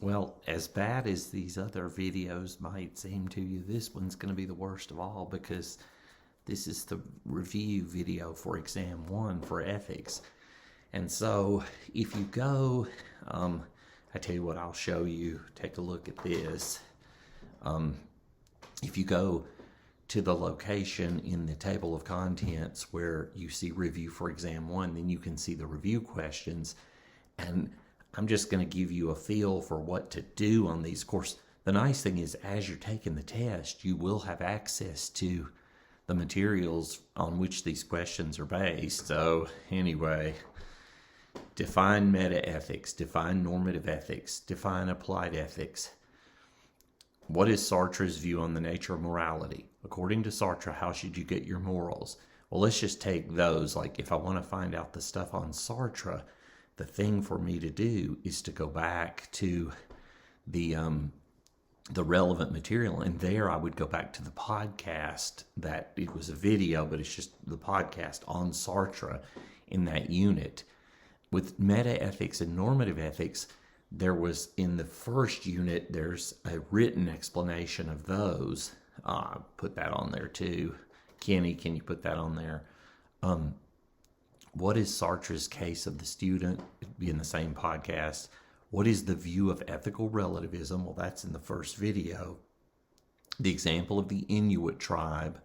Well, as bad as these other videos might seem to you, this one's going to be the worst of all because this is the review video for exam 1 for ethics. And so if you go, I tell you what, I'll show you, take a look at this. If you go to the location in the table of contents where you see review for exam 1, then you can see the review questions. And I'm just going to give you a feel for what to do on these. Of course, the nice thing is as you're taking the test, you will have access to the materials on which these questions are based. So anyway, define meta-ethics, define normative ethics, define applied ethics. What is Sartre's view on the nature of morality? According to Sartre, how should you get your morals? Well, let's just take those. Like if I want to find out the stuff on Sartre, the thing for me to do is to go back to the relevant material, and there I would go back to the podcast that it was a video, but it's just the podcast on Sartre in that unit. With meta-ethics and normative ethics, there was in the first unit, there's a written explanation of those. Put that on there too. Kenny, can you put that on there? What is Sartre's case of the student? It'd be in the same podcast. What is the view of ethical relativism? Well, that's in the first video. The example of the Inuit tribe,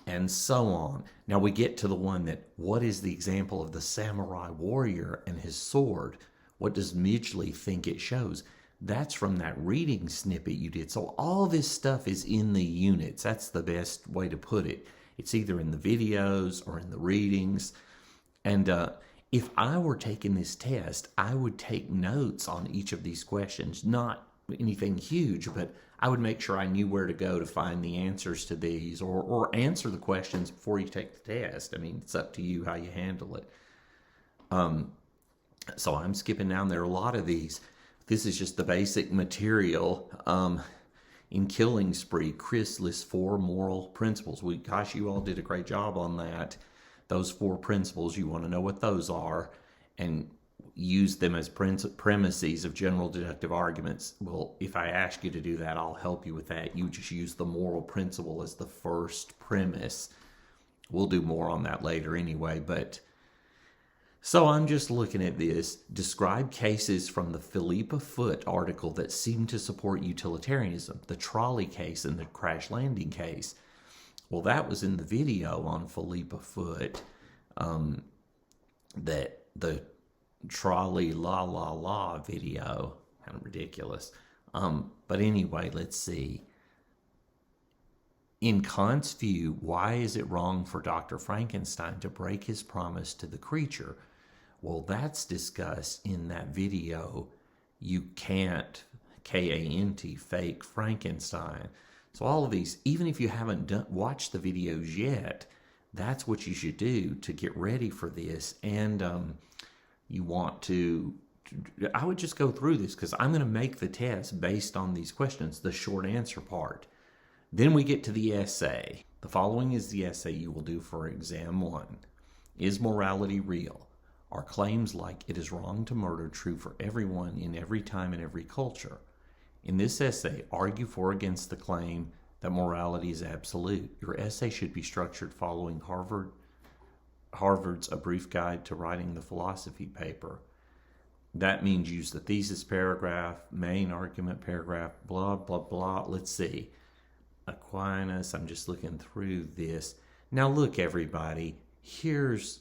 and so on. Now we get to the one that, what is the example of the samurai warrior and his sword? What does Midgley think it shows? That's from that reading snippet you did. So all this stuff is in the units. That's the best way to put it. It's either in the videos or in the readings. And if I were taking this test, I would take notes on each of these questions. Not anything huge, but I would make sure I knew where to go to find the answers to these, or answer the questions before you take the test. I mean, it's up to you how you handle it. So I'm skipping down there. A lot of these, this is just the basic material. In Killing Spree, Chris lists 4 moral principles. Gosh, you all did a great job on that. Those 4 principles, you want to know what those are and use them as premises of general deductive arguments. Well, if I ask you to do that, I'll help you with that. You just use the moral principle as the first premise. We'll do more on that later anyway, but so I'm just looking at this. Describe cases from the Philippa Foot article that seem to support utilitarianism, the trolley case and the crash landing case. Well, that was in the video on Philippa Foot, that the trolley la video, kind of ridiculous. But anyway, let's see. In Kant's view, why is it wrong for Dr. Frankenstein to break his promise to the creature? Well, that's discussed in that video. You can't, K-A-N-T, fake Frankenstein. So all of these, even if you haven't watched the videos yet, that's what you should do to get ready for this. And you want to, I would just go through this because I'm going to make the test based on these questions, the short answer part. Then we get to the essay. The following is the essay you will do for exam 1. Is morality real? Are claims like it is wrong to murder true for everyone in every time and every culture? In this essay, argue for or against the claim that morality is absolute. Your essay should be structured following Harvard's A Brief Guide to Writing the Philosophy paper. That means use the thesis paragraph, main argument paragraph, blah, blah, blah. Let's see. Aquinas, I'm just looking through this. Now look, everybody, here's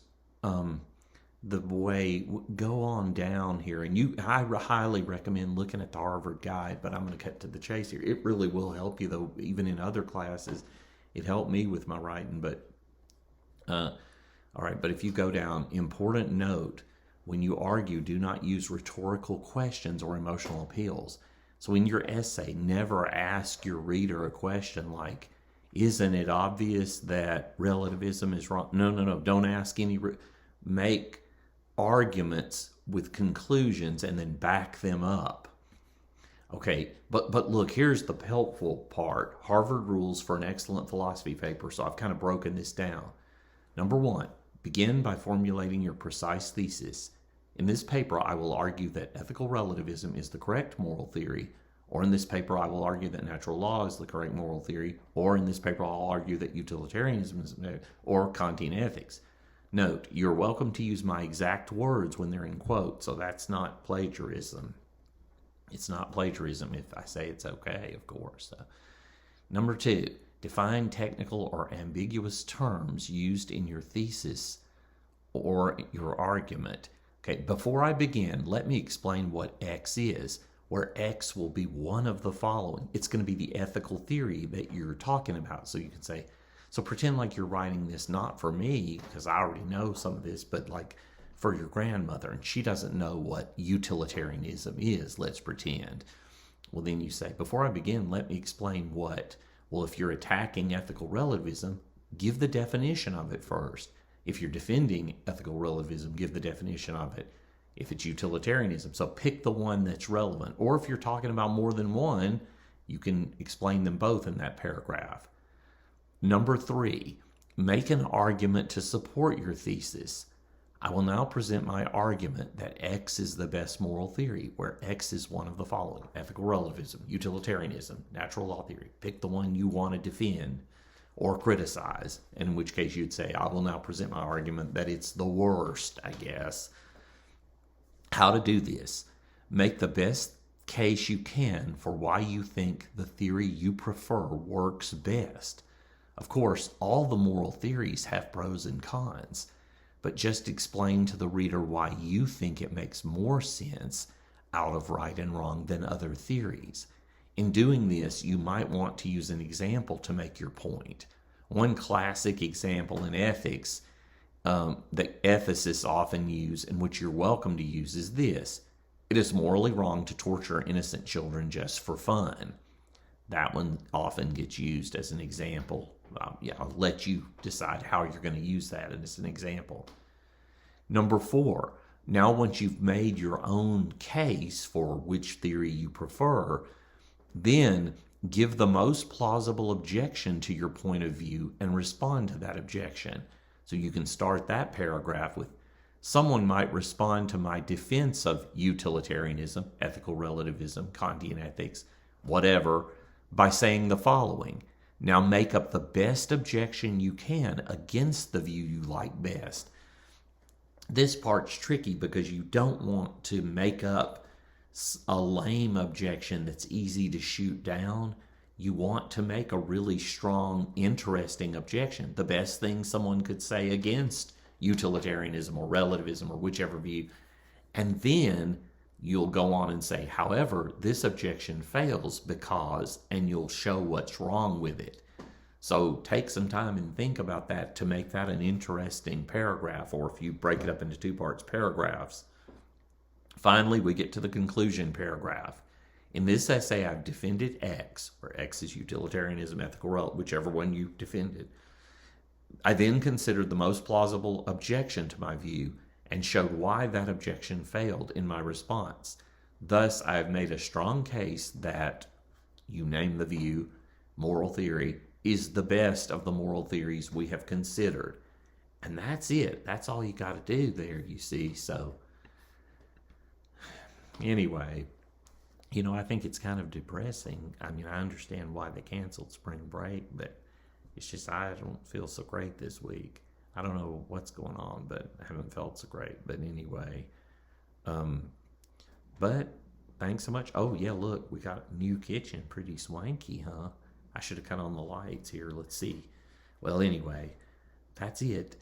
the way, go on down here, and I highly recommend looking at the Harvard guide, but I'm going to cut to the chase here. It really will help you, though, even in other classes. It helped me with my writing, but all right, but if you go down, important note, when you argue, do not use rhetorical questions or emotional appeals. So in your essay, never ask your reader a question like, isn't it obvious that relativism is wrong? No, don't ask any, make arguments with conclusions and then back them up. Okay, but look, here's the helpful part. Harvard rules for an excellent philosophy paper. So I've kind of broken this down. Number 1, begin by formulating your precise thesis. In this paper, I will argue that ethical relativism is the correct moral theory, or in this paper, I will argue that natural law is the correct moral theory, or in this paper, I'll argue that utilitarianism is, or Kantian ethics. Note, you're welcome to use my exact words when they're in quotes, so that's not plagiarism. It's not plagiarism if I say it's okay, of course. So, number 2, define technical or ambiguous terms used in your thesis or your argument. Okay, before I begin, let me explain what X is, where X will be one of the following. It's going to be the ethical theory that you're talking about. So you can say, so pretend like you're writing this not for me, because I already know some of this, but like for your grandmother, and she doesn't know what utilitarianism is, let's pretend. Well, then you say, before I begin, let me explain what. Well, if you're attacking ethical relativism, give the definition of it first. If you're defending ethical relativism, give the definition of it. If it's utilitarianism, so pick the one that's relevant. Or if you're talking about more than one, you can explain them both in that paragraph. Number 3, make an argument to support your thesis. I will now present my argument that X is the best moral theory, where X is one of the following: ethical relativism, utilitarianism, natural law theory. Pick the one you want to defend or criticize, in which case you'd say, I will now present my argument that it's the worst, I guess. How to do this: make the best case you can for why you think the theory you prefer works best. Of course, all the moral theories have pros and cons, but just explain to the reader why you think it makes more sense out of right and wrong than other theories. In doing this, you might want to use an example to make your point. One classic example in ethics that ethicists often use, and which you're welcome to use, is this: it is morally wrong to torture innocent children just for fun. That one often gets used as an example. I'll let you decide how you're going to use that, and it's an example. Number 4, now once you've made your own case for which theory you prefer, then give the most plausible objection to your point of view and respond to that objection. So you can start that paragraph with, someone might respond to my defense of utilitarianism, ethical relativism, Kantian ethics, whatever, by saying the following: now make up the best objection you can against the view you like best. This part's tricky because you don't want to make up a lame objection that's easy to shoot down. You want to make a really strong, interesting objection. The best thing someone could say against utilitarianism or relativism or whichever view. And then you'll go on and say, however, this objection fails because, and you'll show what's wrong with it. So take some time and think about that to make that an interesting paragraph, or if you break it up into 2 parts, paragraphs. Finally, we get to the conclusion paragraph. In this essay, I've defended X, where X is utilitarianism, ethical relativism, whichever one you defended. I then considered the most plausible objection to my view and showed why that objection failed in my response. Thus, I have made a strong case that, you name the view, moral theory, is the best of the moral theories we have considered. And that's it. That's all you got to do there, you see. So, anyway, I think it's kind of depressing. I mean, I understand why they canceled spring break, but it's just I don't feel so great this week. I don't know what's going on, but I haven't felt so great. But anyway, but thanks so much. Oh, yeah, look, we got a new kitchen. Pretty swanky, huh? I should have cut on the lights here. Let's see. Well, anyway, that's it.